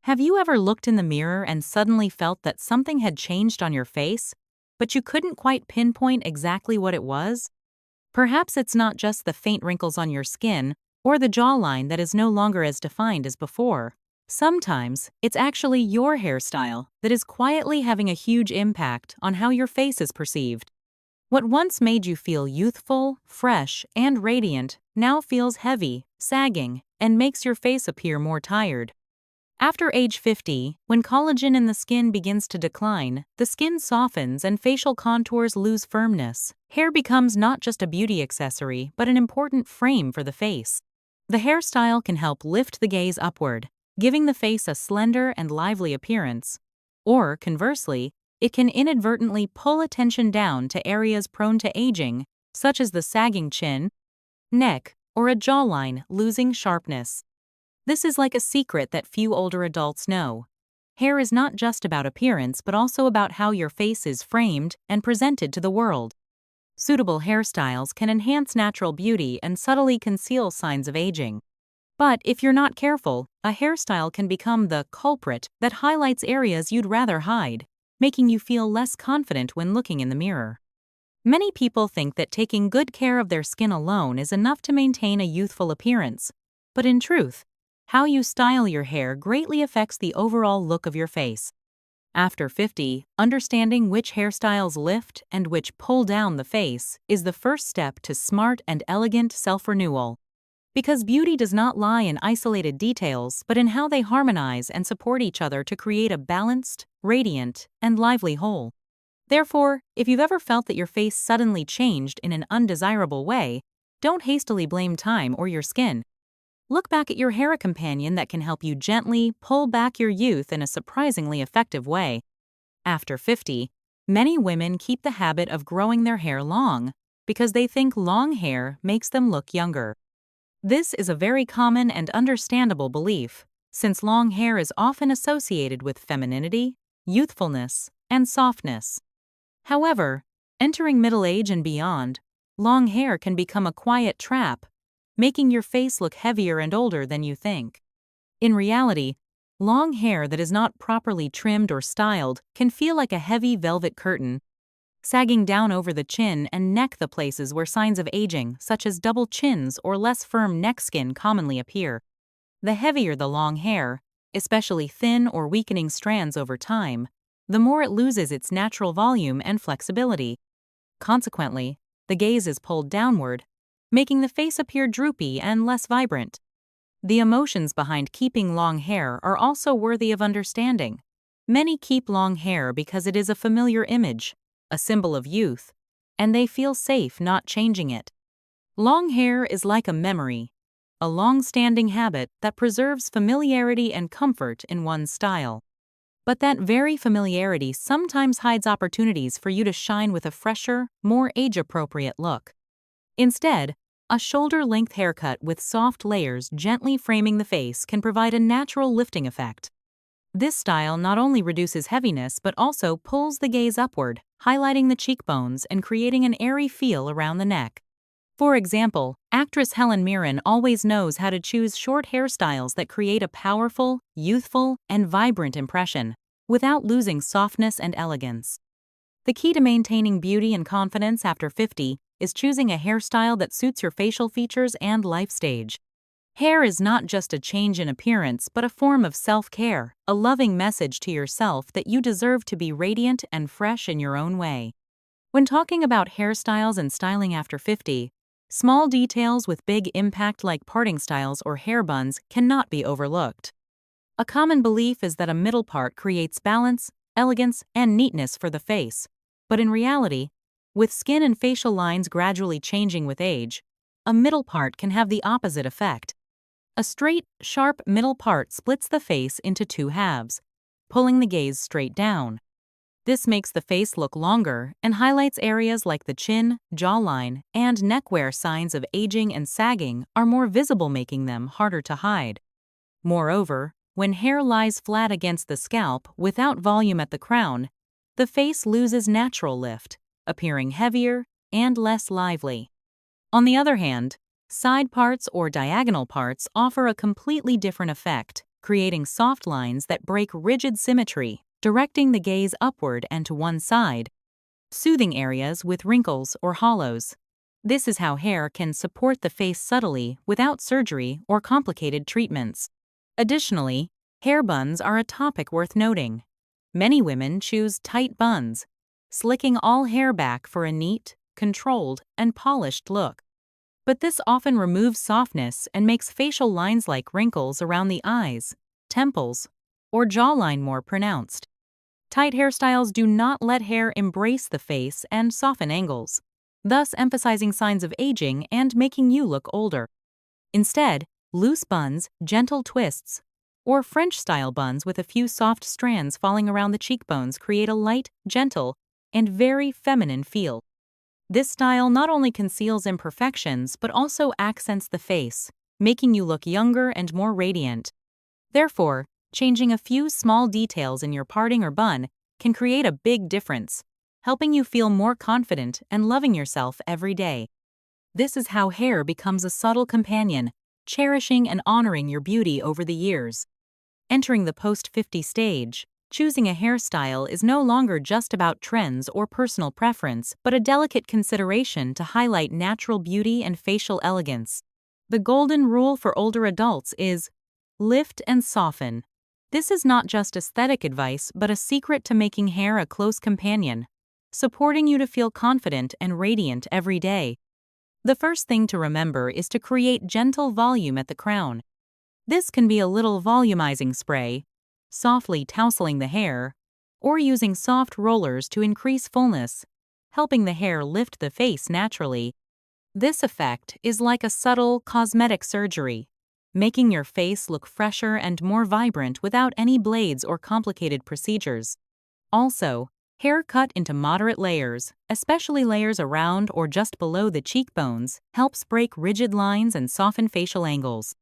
Have you ever looked in the mirror and suddenly felt that something had changed on your face, but you couldn't quite pinpoint exactly what it was? Perhaps it's not just the faint wrinkles on your skin or the jawline that is no longer as defined as before. Sometimes it's actually your hairstyle that is quietly having a huge impact on how your face is perceived. What once made you feel youthful, fresh, and radiant now feels heavy, sagging, and makes your face appear more tired. After age 50, when collagen in the skin begins to decline, the skin softens and facial contours lose firmness. Hair becomes not just a beauty accessory, but an important frame for the face. The hairstyle can help lift the gaze upward, giving the face a slender and lively appearance. Or, conversely, it can inadvertently pull attention down to areas prone to aging, such as the sagging chin, neck, or a jawline losing sharpness. This is like a secret that few older adults know. Hair is not just about appearance, but also about how your face is framed and presented to the world. Suitable hairstyles can enhance natural beauty and subtly conceal signs of aging. But if you're not careful, a hairstyle can become the culprit that highlights areas you'd rather hide, making you feel less confident when looking in the mirror. Many people think that taking good care of their skin alone is enough to maintain a youthful appearance. But in truth, how you style your hair greatly affects the overall look of your face. After 50, understanding which hairstyles lift and which pull down the face is the first step to smart and elegant self-renewal. Because beauty does not lie in isolated details, but in how they harmonize and support each other to create a balanced, radiant, and lively whole. Therefore, if you've ever felt that your face suddenly changed in an undesirable way, don't hastily blame time or your skin. Look back at your hair companion that can help you gently pull back your youth in a surprisingly effective way. After 50, many women keep the habit of growing their hair long because they think long hair makes them look younger. This is a very common and understandable belief, since long hair is often associated with femininity, youthfulness, and softness. However, entering middle age and beyond, long hair can become a quiet trap, making your face look heavier and older than you think. In reality, long hair that is not properly trimmed or styled can feel like a heavy velvet curtain, sagging down over the chin and neck, the places where signs of aging, such as double chins or less firm neck skin, commonly appear. The heavier the long hair, especially thin or weakening strands over time, the more it loses its natural volume and flexibility. Consequently, the gaze is pulled downward, making the face appear droopy and less vibrant. The emotions behind keeping long hair are also worthy of understanding. Many keep long hair because it is a familiar image, a symbol of youth, and they feel safe not changing it. Long hair is like a memory, a long-standing habit that preserves familiarity and comfort in one's style. But that very familiarity sometimes hides opportunities for you to shine with a fresher, more age-appropriate look. Instead, a shoulder-length haircut with soft layers gently framing the face can provide a natural lifting effect. This style not only reduces heaviness but also pulls the gaze upward, highlighting the cheekbones and creating an airy feel around the neck. For example, actress Helen Mirren always knows how to choose short hairstyles that create a powerful, youthful, and vibrant impression, without losing softness and elegance. The key to maintaining beauty and confidence after 50 is choosing a hairstyle that suits your facial features and life stage. Hair is not just a change in appearance, but a form of self-care, a loving message to yourself that you deserve to be radiant and fresh in your own way. When talking about hairstyles and styling after 50, small details with big impact like parting styles or hair buns cannot be overlooked. A common belief is that a middle part creates balance, elegance, and neatness for the face, but in reality, with skin and facial lines gradually changing with age, a middle part can have the opposite effect. A straight, sharp middle part splits the face into two halves, pulling the gaze straight down. This makes the face look longer and highlights areas like the chin, jawline, and neck where signs of aging and sagging are more visible, making them harder to hide. Moreover, when hair lies flat against the scalp without volume at the crown, the face loses natural lift, appearing heavier and less lively. On the other hand, side parts or diagonal parts offer a completely different effect, creating soft lines that break rigid symmetry, directing the gaze upward and to one side, soothing areas with wrinkles or hollows. This is how hair can support the face subtly without surgery or complicated treatments. Additionally, hair buns are a topic worth noting. Many women choose tight buns, slicking all hair back for a neat, controlled, and polished look. But this often removes softness and makes facial lines like wrinkles around the eyes, temples, or jawline more pronounced. Tight hairstyles do not let hair embrace the face and soften angles, thus emphasizing signs of aging and making you look older. Instead, loose buns, gentle twists, or French-style buns with a few soft strands falling around the cheekbones create a light, gentle, and very feminine feel. This style not only conceals imperfections but also accents the face, making you look younger and more radiant. Therefore, changing a few small details in your parting or bun can create a big difference, helping you feel more confident and loving yourself every day. This is how hair becomes a subtle companion, cherishing and honoring your beauty over the years. Entering the post-50 stage, choosing a hairstyle is no longer just about trends or personal preference, but a delicate consideration to highlight natural beauty and facial elegance. The golden rule for older adults is lift and soften. This is not just aesthetic advice, but a secret to making hair a close companion, supporting you to feel confident and radiant every day. The first thing to remember is to create gentle volume at the crown. This can be a little volumizing spray, softly tousling the hair, or using soft rollers to increase fullness, helping the hair lift the face naturally. This effect is like a subtle cosmetic surgery, making your face look fresher and more vibrant without any blades or complicated procedures. Also, hair cut into moderate layers, especially layers around or just below the cheekbones, helps break rigid lines and soften facial angles.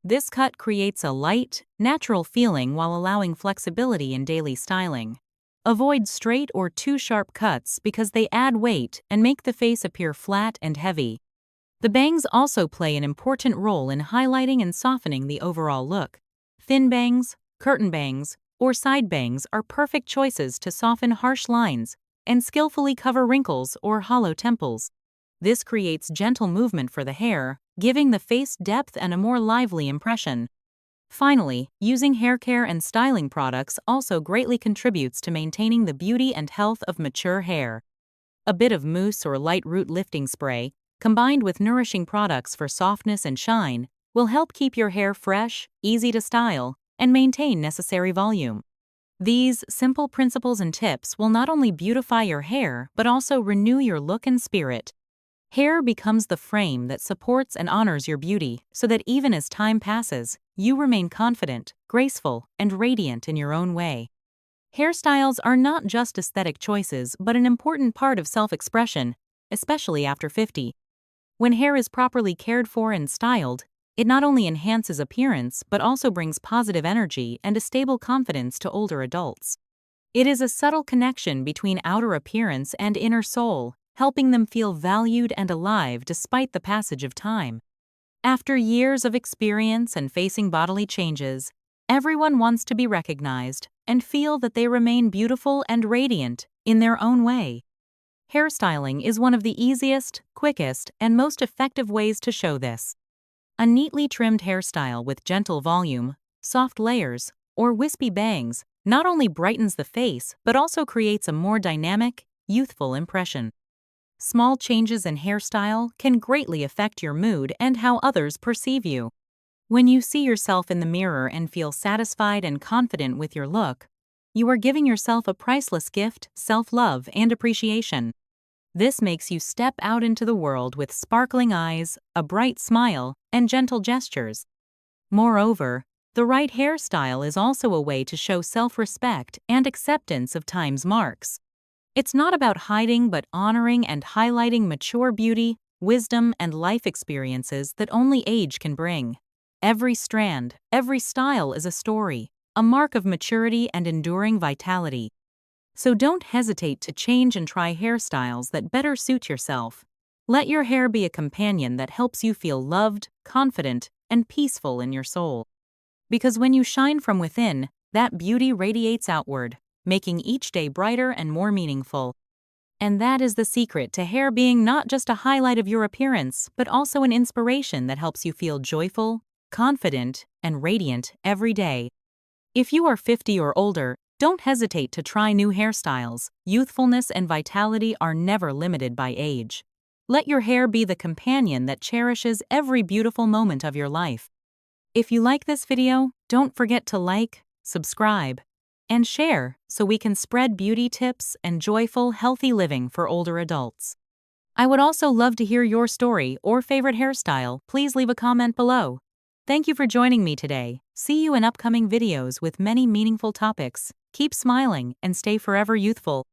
This cut creates a light, natural feeling while allowing flexibility in daily styling. Avoid straight or too sharp cuts because they add weight and make the face appear flat and heavy. The bangs also play an important role in highlighting and softening the overall look. Thin bangs, curtain bangs, or side bangs are perfect choices to soften harsh lines and skillfully cover wrinkles or hollow temples. This creates gentle movement for the hair, giving the face depth and a more lively impression. Finally, using hair care and styling products also greatly contributes to maintaining the beauty and health of mature hair. A bit of mousse or light root lifting spray, combined with nourishing products for softness and shine, will help keep your hair fresh, easy to style, and maintain necessary volume. These simple principles and tips will not only beautify your hair but also renew your look and spirit. Hair becomes the frame that supports and honors your beauty so that even as time passes, you remain confident, graceful, and radiant in your own way. Hairstyles are not just aesthetic choices but an important part of self-expression, especially after 50. When hair is properly cared for and styled, it not only enhances appearance but also brings positive energy and a stable confidence to older adults. It is a subtle connection between outer appearance and inner soul, helping them feel valued and alive despite the passage of time. After years of experience and facing bodily changes, everyone wants to be recognized and feel that they remain beautiful and radiant in their own way. Hairstyling is one of the easiest, quickest, and most effective ways to show this. A neatly trimmed hairstyle with gentle volume, soft layers, or wispy bangs not only brightens the face but also creates a more dynamic, youthful impression. Small changes in hairstyle can greatly affect your mood and how others perceive you. When you see yourself in the mirror and feel satisfied and confident with your look, you are giving yourself a priceless gift, self-love, and appreciation. This makes you step out into the world with sparkling eyes, a bright smile, and gentle gestures. Moreover, the right hairstyle is also a way to show self-respect and acceptance of time's marks. It's not about hiding but honoring and highlighting mature beauty, wisdom, and life experiences that only age can bring. Every strand, every style is a story, a mark of maturity and enduring vitality. So don't hesitate to change and try hairstyles that better suit yourself. Let your hair be a companion that helps you feel loved, confident, and peaceful in your soul. Because when you shine from within, that beauty radiates outward, making each day brighter and more meaningful. And that is the secret to hair being not just a highlight of your appearance, but also an inspiration that helps you feel joyful, confident, and radiant every day. If you are 50 or older, don't hesitate to try new hairstyles. Youthfulness and vitality are never limited by age. Let your hair be the companion that cherishes every beautiful moment of your life. If you like this video, don't forget to like, subscribe, and share so we can spread beauty tips and joyful, healthy living for older adults. I would also love to hear your story or favorite hairstyle. Please leave a comment below. Thank you for joining me today. See you in upcoming videos with many meaningful topics. Keep smiling and stay forever youthful.